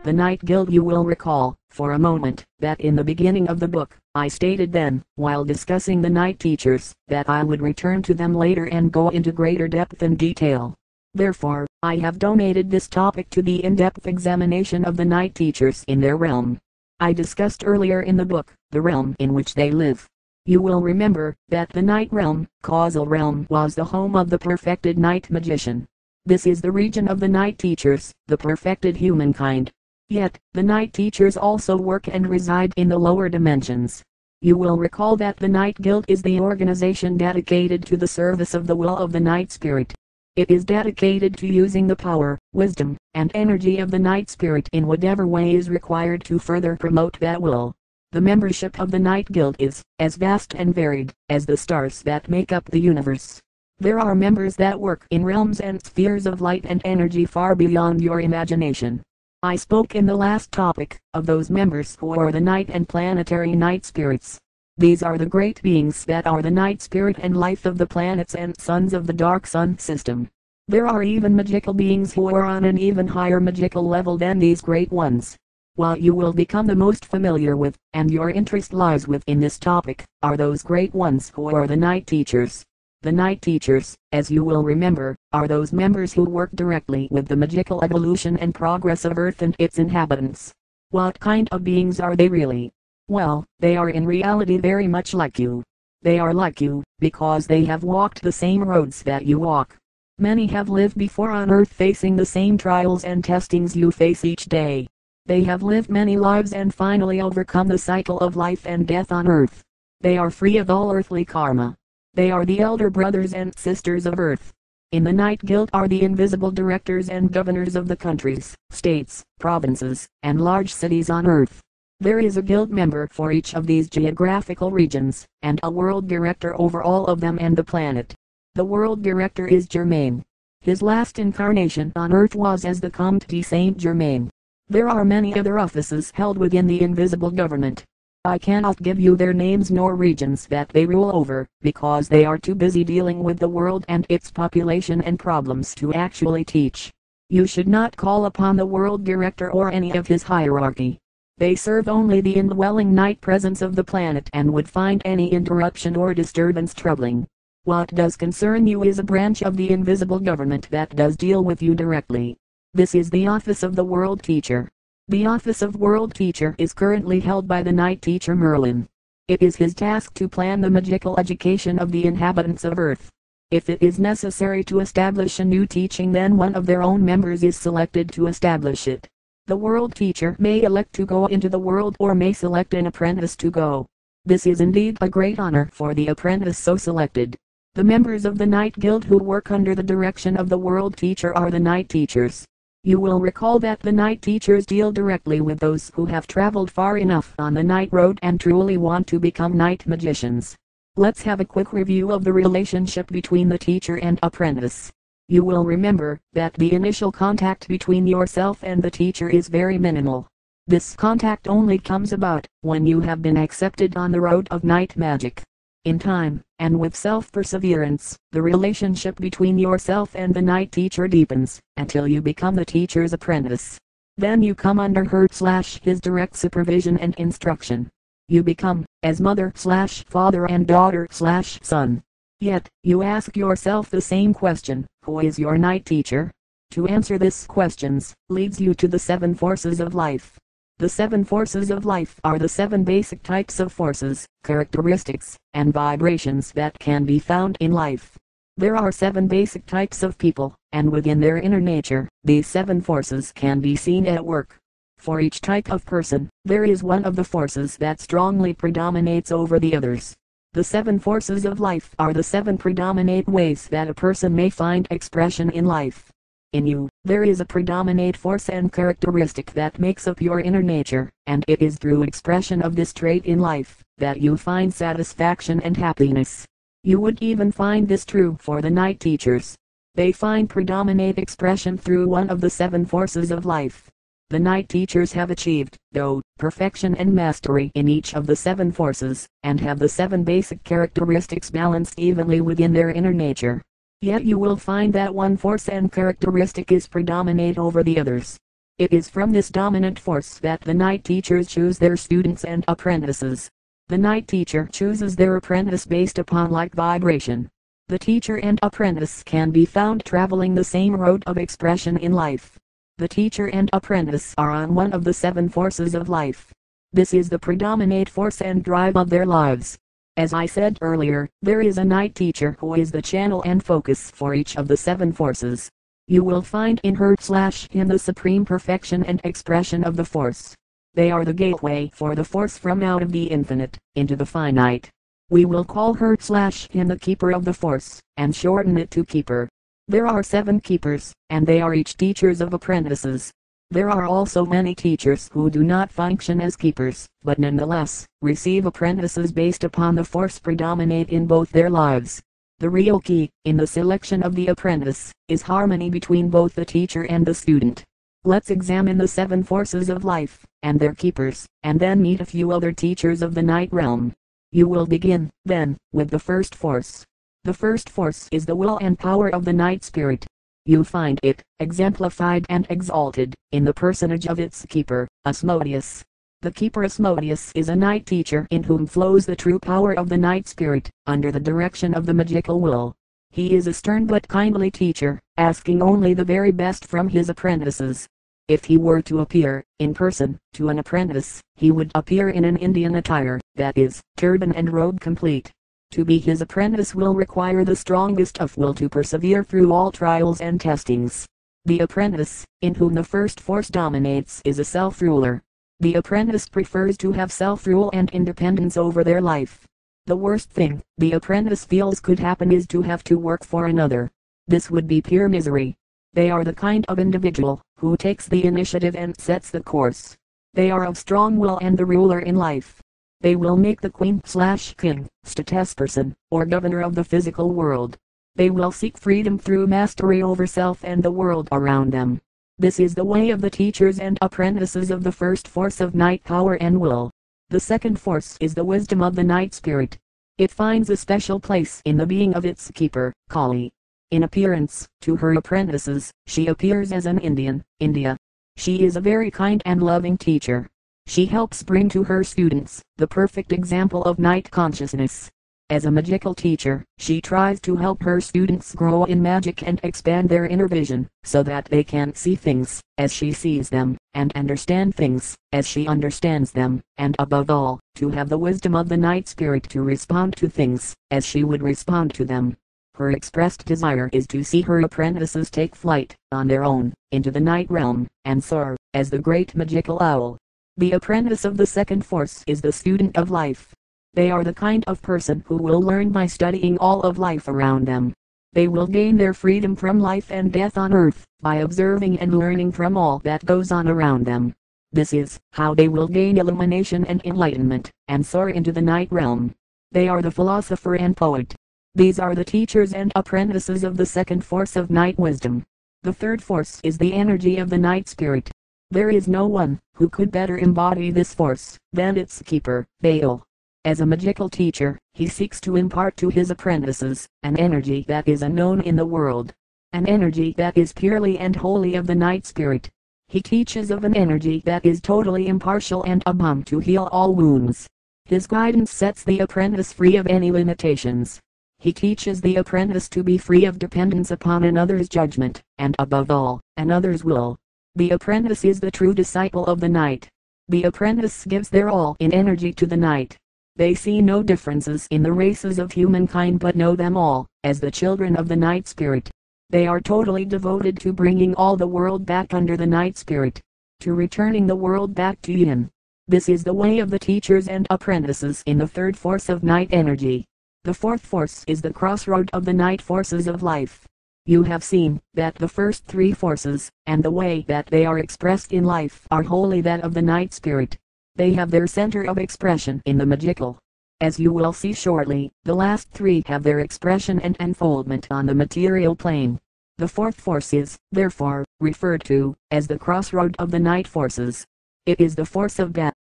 the Night Guild. You will recall, for a moment, that in the beginning of the book, I stated then, while discussing the Night Teachers, that I would return to them later and go into greater depth and detail. Therefore, I have donated this topic to the in-depth examination of the Night Teachers in their realm. I discussed earlier in the book, the realm in which they live. You will remember, that the Night Realm, causal realm, was the home of the perfected Night Magician. This is the region of the Night Teachers, the perfected humankind. Yet, the Night Teachers also work and reside in the lower dimensions. You will recall that the Night Guild is the organization dedicated to the service of the will of the Night Spirit. It is dedicated to using the power, wisdom, and energy of the Night Spirit in whatever way is required to further promote that will. The membership of the Night Guild is as vast and varied as the stars that make up the universe. There are members that work in realms and spheres of light and energy far beyond your imagination. I spoke in the last topic of those members who are the night and planetary night spirits. These are the great beings that are the night spirit and life of the planets and suns of the dark sun system. There are even magical beings who are on an even higher magical level than these great ones. What you will become the most familiar with, and your interest lies with in this topic, are those great ones who are the Night Teachers. The Night Teachers, as you will remember, are those members who work directly with the magical evolution and progress of Earth and its inhabitants. What kind of beings are they really? Well, they are in reality very much like you. They are like you, because they have walked the same roads that you walk. Many have lived before on Earth facing the same trials and testings you face each day. They have lived many lives and finally overcome the cycle of life and death on Earth. They are free of all earthly karma. They are the elder brothers and sisters of Earth. In the Night Guild are the invisible directors and governors of the countries, states, provinces, and large cities on Earth. There is a guild member for each of these geographical regions, and a world director over all of them and the planet. The world director is Germain. His last incarnation on Earth was as the Comte de Saint Germain. There are many other offices held within the invisible government. I cannot give you their names nor regions that they rule over, because they are too busy dealing with the world and its population and problems to actually teach. You should not call upon the world director or any of his hierarchy. They serve only the indwelling night presence of the planet and would find any interruption or disturbance troubling. What does concern you is a branch of the invisible government that does deal with you directly. This is the office of the World Teacher. The office of World Teacher is currently held by the Night Teacher Merlin. It is his task to plan the magical education of the inhabitants of Earth. If it is necessary to establish a new teaching, then one of their own members is selected to establish it. The World Teacher may elect to go into the world or may select an apprentice to go. This is indeed a great honor for the apprentice so selected. The members of the Night Guild who work under the direction of the World Teacher are the Night Teachers. You will recall that the Night Teachers deal directly with those who have traveled far enough on the Night Road and truly want to become Night Magicians. Let's have a quick review of the relationship between the teacher and apprentice. You will remember that the initial contact between yourself and the teacher is very minimal. This contact only comes about when you have been accepted on the road of night magic. In time, and with self-perseverance, the relationship between yourself and the Night Teacher deepens, until you become the teacher's apprentice. Then you come under her/his direct supervision and instruction. You become, as mother/father and daughter/son. Yet, you ask yourself the same question, who is your Night Teacher? To answer this questions, leads you to the 7 forces of life. The 7 forces of life are the 7 basic types of forces, characteristics, and vibrations that can be found in life. There are 7 basic types of people, and within their inner nature, these 7 forces can be seen at work. For each type of person, there is one of the forces that strongly predominates over the others. The 7 forces of life are the 7 predominate ways that a person may find expression in life. In you, there is a predominate force and characteristic that makes up your inner nature, and it is through expression of this trait in life that you find satisfaction and happiness. You would even find this true for the Night Teachers. They find predominate expression through one of the 7 forces of life. The Night Teachers have achieved, though, perfection and mastery in each of the 7 forces, and have the 7 basic characteristics balanced evenly within their inner nature. Yet you will find that one force and characteristic is predominate over the others. It is from this dominant force that the night teachers choose their students and apprentices. The night teacher chooses their apprentice based upon like vibration. The teacher and apprentice can be found traveling the same road of expression in life. The teacher and apprentice are on one of the 7 forces of life. This is the predominate force and drive of their lives. As I said earlier, there is a night teacher who is the channel and focus for each of the 7 forces. You will find in her/him the supreme perfection and expression of the force. They are the gateway for the force from out of the infinite into the finite. We will call her/him the keeper of the force, and shorten it to keeper. There are 7 keepers, and they are each teachers of apprentices. There are also many teachers who do not function as keepers, but nonetheless, receive apprentices based upon the force predominate in both their lives. The real key, in the selection of the apprentice, is harmony between both the teacher and the student. Let's examine the 7 forces of life, and their keepers, and then meet a few other teachers of the night realm. You will begin, then, with the first force. The first force is the will and power of the night spirit. You find it, exemplified and exalted, in the personage of its keeper, Asmodeus. The keeper Asmodeus is a night teacher in whom flows the true power of the night spirit, under the direction of the magical will. He is a stern but kindly teacher, asking only the very best from his apprentices. If he were to appear, in person, to an apprentice, he would appear in an Indian attire, that is, turban and robe complete. To be his apprentice will require the strongest of will to persevere through all trials and testings. The apprentice, in whom the first force dominates, is a self-ruler. The apprentice prefers to have self-rule and independence over their life. The worst thing the apprentice feels could happen is to have to work for another. This would be pure misery. They are the kind of individual who takes the initiative and sets the course. They are of strong will and the ruler in life. They will make the queen/king, statesperson, or governor of the physical world. They will seek freedom through mastery over self and the world around them. This is the way of the teachers and apprentices of the first force of night power and will. The second force is the wisdom of the night spirit. It finds a special place in the being of its keeper, Kali. In appearance, to her apprentices, she appears as an Indian, India. She is a very kind and loving teacher. She helps bring to her students the perfect example of night consciousness. As a magical teacher, she tries to help her students grow in magic and expand their inner vision, so that they can see things as she sees them, and understand things as she understands them, and above all, to have the wisdom of the night spirit to respond to things as she would respond to them. Her expressed desire is to see her apprentices take flight, on their own, into the night realm, and soar, as the great magical owl. The apprentice of the second force is the student of life. They are the kind of person who will learn by studying all of life around them. They will gain their freedom from life and death on earth, by observing and learning from all that goes on around them. This is how they will gain illumination and enlightenment, and soar into the night realm. They are the philosopher and poet. These are the teachers and apprentices of the second force of night wisdom. The third force is the energy of the night spirit. There is no one who could better embody this force than its keeper, Baal. As a magical teacher, he seeks to impart to his apprentices an energy that is unknown in the world. An energy that is purely and wholly of the night spirit. He teaches of an energy that is totally impartial and a balm to heal all wounds. His guidance sets the apprentice free of any limitations. He teaches the apprentice to be free of dependence upon another's judgment, and above all, another's will. The apprentice is the true disciple of the night. The apprentice gives their all in energy to the night. They see no differences in the races of humankind but know them all, as the children of the night spirit. They are totally devoted to bringing all the world back under the night spirit. To returning the world back to Yin. This is the way of the teachers and apprentices in the third force of night energy. The fourth force is the crossroad of the night forces of life. You have seen that the first 3 forces, and the way that they are expressed in life, are wholly that of the night spirit. They have their center of expression in the magical. As you will see shortly, the last 3 have their expression and unfoldment on the material plane. The fourth force is, therefore, referred to as the crossroad of the night forces. It is the force of death.